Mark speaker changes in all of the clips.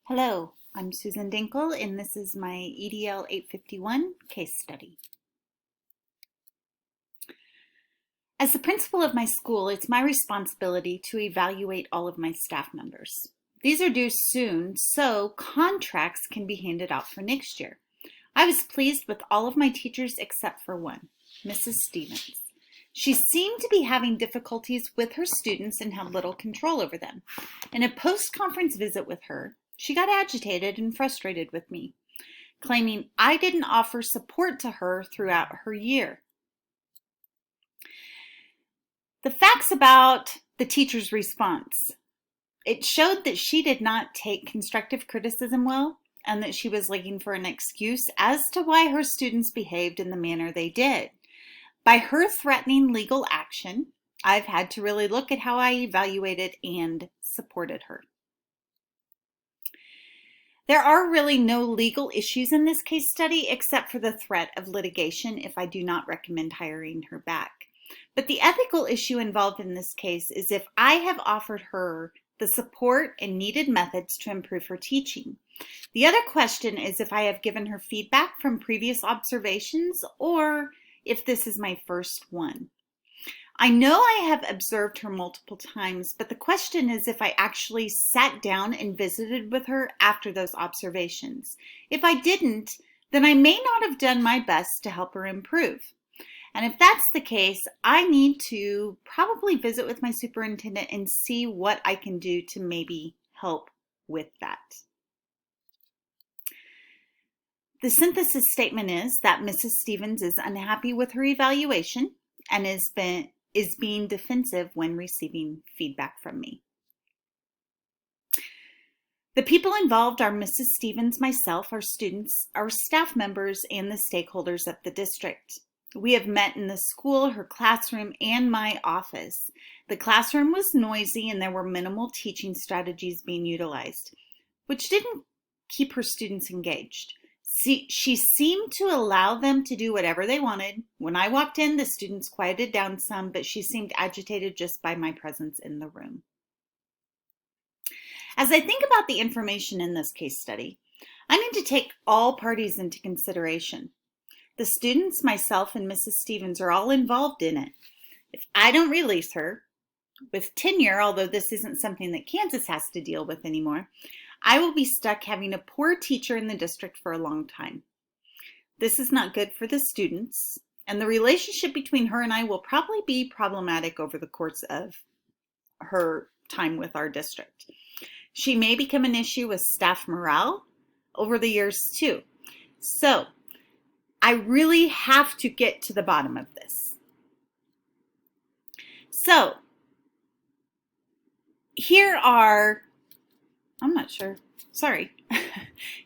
Speaker 1: Hello, I'm Susan Dinkle, and this is my EDL 851 case study. As the principal of my school, it's my responsibility to evaluate all of my staff members. These are due soon, so contracts can be handed out for next year. I was pleased with all of my teachers except for one, Mrs. Stevens. She seemed to be having difficulties with her students and had little control over them. In a post-conference visit with her, she got agitated and frustrated with me, claiming I didn't offer support to her throughout her year. The facts about the teacher's response. It showed that she did not take constructive criticism well and that she was looking for an excuse as to why her students behaved in the manner they did. By her threatening legal action, I've had to really look at how I evaluated and supported her. There are really no legal issues in this case study except for the threat of litigation if I do not recommend hiring her back. But the ethical issue involved in this case is if I have offered her the support and needed methods to improve her teaching. The other question is if I have given her feedback from previous observations or if this is my first one. I know I have observed her multiple times, but the question is if I actually sat down and visited with her after those observations. If I didn't, then I may not have done my best to help her improve. And if that's the case, I need to probably visit with my superintendent and see what I can do to maybe help with that. The synthesis statement is that Mrs. Stevens is unhappy with her evaluation and is being defensive when receiving feedback from me. The people involved are Mrs. Stevens, myself, our students, our staff members, and the stakeholders of the district. We have met in the school, her classroom, and my office. The classroom was noisy and there were minimal teaching strategies being utilized, which didn't keep her students engaged. She seemed to allow them to do whatever they wanted. When I walked in, the students quieted down some, but she seemed agitated just by my presence in the room. As I think about the information in this case study, I need to take all parties into consideration. The students, myself, and Mrs. Stevens are all involved in it. If I don't release her, with tenure, although this isn't something that Kansas has to deal with anymore, I will be stuck having a poor teacher in the district for a long time. This is not good for the students, and the relationship between her and I will probably be problematic over the course of her time with our district. She may become an issue with staff morale over the years too. So I really have to get to the bottom of this. So here are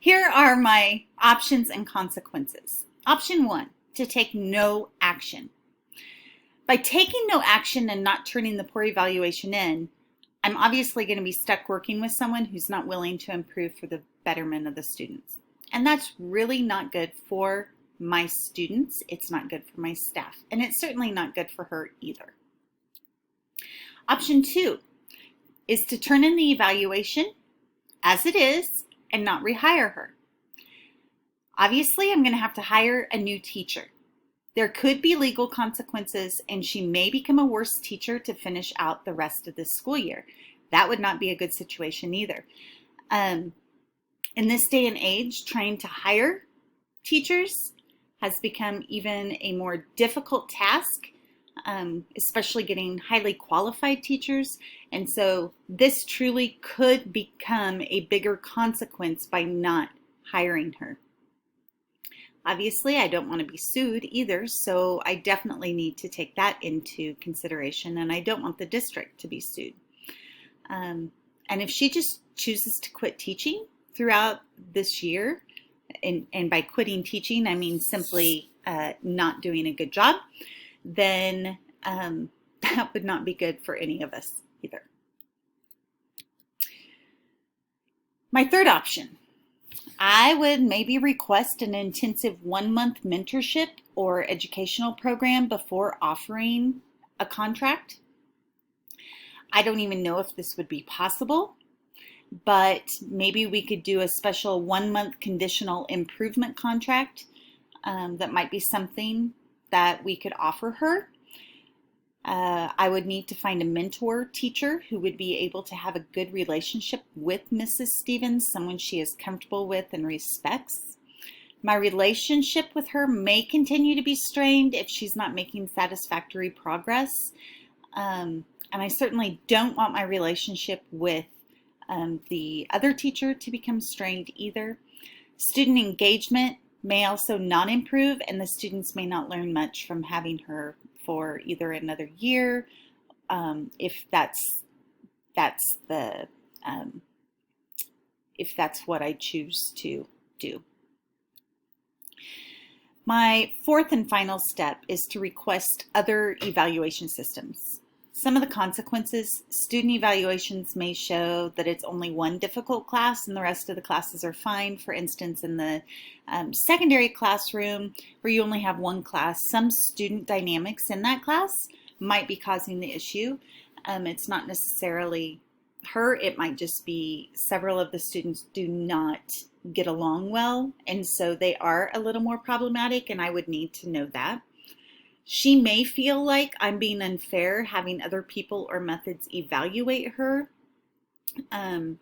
Speaker 1: Here are my options and consequences. Option 1, to take no action. By taking no action and not turning the poor evaluation in, I'm obviously going to be stuck working with someone who's not willing to improve for the betterment of the students. And that's really not good for my students. It's not good for my staff. And it's certainly not good for her either. Option 2 is to turn in the evaluation as it is and not rehire her. Obviously, I'm going to have to hire a new teacher. There could be legal consequences and she may become a worse teacher to finish out the rest of this school year. That would not be a good situation either. In this day and age, trying to hire teachers has become even a more difficult task, especially getting highly qualified teachers. And so this truly could become a bigger consequence by not hiring her. Obviously, I don't want to be sued either, so I definitely need to take that into consideration, and I don't want the district to be sued. And if she just chooses to quit teaching throughout this year, and by quitting teaching, I mean simply not doing a good job, then that would not be good for any of us either. My third option, I would maybe request an intensive 1-month mentorship or educational program before offering a contract. I don't even know if this would be possible. but maybe we could do a special 1-month conditional improvement contract. That might be something that we could offer her. I would need to find a mentor teacher who would be able to have a good relationship with Mrs. Stevens, someone she is comfortable with and respects. My relationship with her may continue to be strained if she's not making satisfactory progress. And I certainly don't want my relationship with the other teacher to become strained either. Student engagement may also not improve, and the students may not learn much from having her for either another year, if that's what I choose to do. My fourth and final step is to request other evaluation systems. Some of the consequences: student evaluations may show that it's only one difficult class and the rest of the classes are fine. For instance, in the secondary classroom where you only have one class, some student dynamics in that class might be causing the issue. It's not necessarily her, it might just be several of the students do not get along well, and so they are a little more problematic, and I would need to know that. She may feel like I'm being unfair having other people or methods evaluate her. And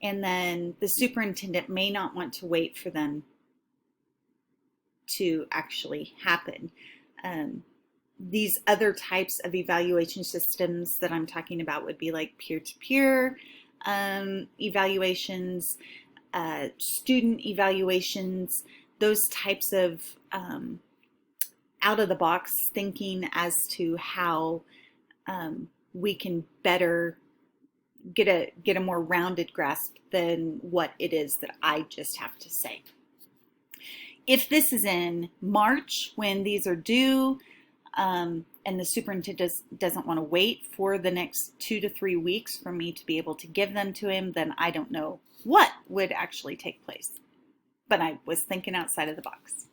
Speaker 1: then the superintendent may not want to wait for them to actually happen. These other types of evaluation systems that I'm talking about would be like peer-to-peer evaluations, student evaluations, those types of out-of-the-box thinking as to how we can better get a more rounded grasp than what it is that I just have to say. If this is in March when these are due, and the superintendent doesn't want to wait for the next 2 to 3 weeks for me to be able to give them to him, then I don't know what would actually take place. But I was thinking outside of the box.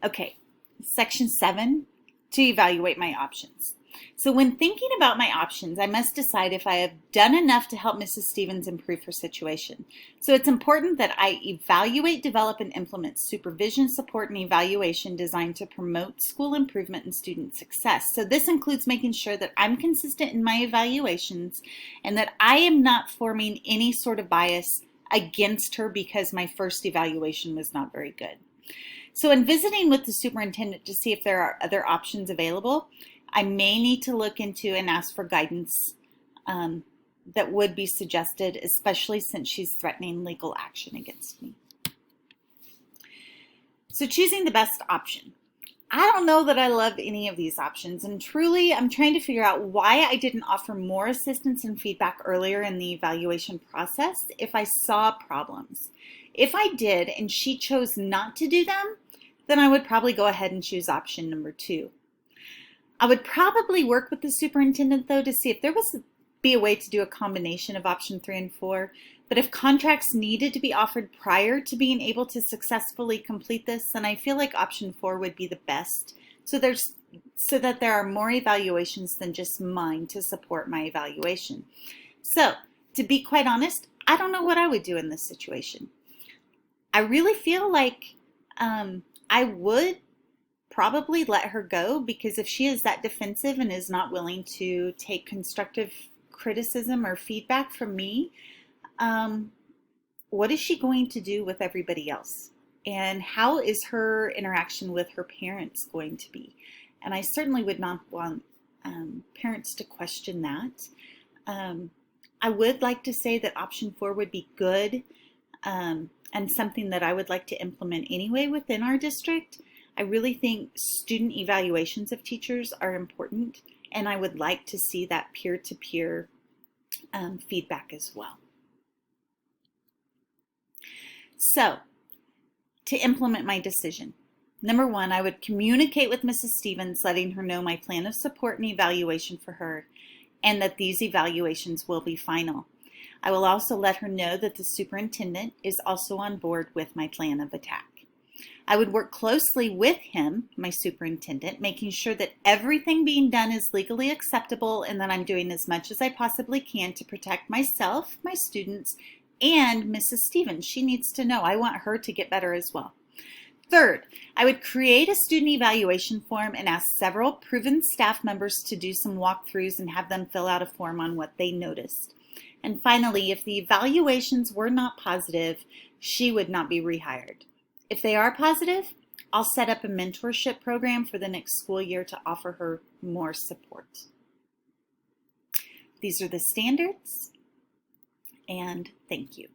Speaker 1: Okay. Section 7, to evaluate my options. So when thinking about my options, I must decide if I have done enough to help Mrs. Stevens improve her situation. So it's important that I evaluate, develop, and implement supervision, support, and evaluation designed to promote school improvement and student success. So this includes making sure that I'm consistent in my evaluations and that I am not forming any sort of bias against her because my first evaluation was not very good. So in visiting with the superintendent to see if there are other options available, I may need to look into and ask for guidance that would be suggested, especially since she's threatening legal action against me. So choosing the best option. I don't know that I love any of these options, and truly I'm trying to figure out why I didn't offer more assistance and feedback earlier in the evaluation process if I saw problems. If I did and she chose not to do them, then I would probably go ahead and choose option number 2. I would probably work with the superintendent though to see if there was be a way to do a combination of option 3 and 4. But if contracts needed to be offered prior to being able to successfully complete this, then I feel like option 4 would be the best. So that there are more evaluations than just mine to support my evaluation. So to be quite honest, I don't know what I would do in this situation. I really feel like I would probably let her go, because if she is that defensive and is not willing to take constructive criticism or feedback from me, what is she going to do with everybody else? And how is her interaction with her parents going to be? And I certainly would not want parents to question that. I would like to say that option 4 would be good, and something that I would like to implement anyway within our district. I really think student evaluations of teachers are important, and I would like to see that peer-to-peer feedback as well. So, to implement my decision. Number 1, I would communicate with Mrs. Stevens, letting her know my plan of support and evaluation for her, and that these evaluations will be final. I will also let her know that the superintendent is also on board with my plan of attack. I would work closely with him, my superintendent, making sure that everything being done is legally acceptable and that I'm doing as much as I possibly can to protect myself, my students, And Mrs. Stevens, she needs to know. I want her to get better as well. Third, I would create a student evaluation form and ask several proven staff members to do some walkthroughs and have them fill out a form on what they noticed. And finally, if the evaluations were not positive, she would not be rehired. If they are positive, I'll set up a mentorship program for the next school year to offer her more support. These are the standards, and thank you.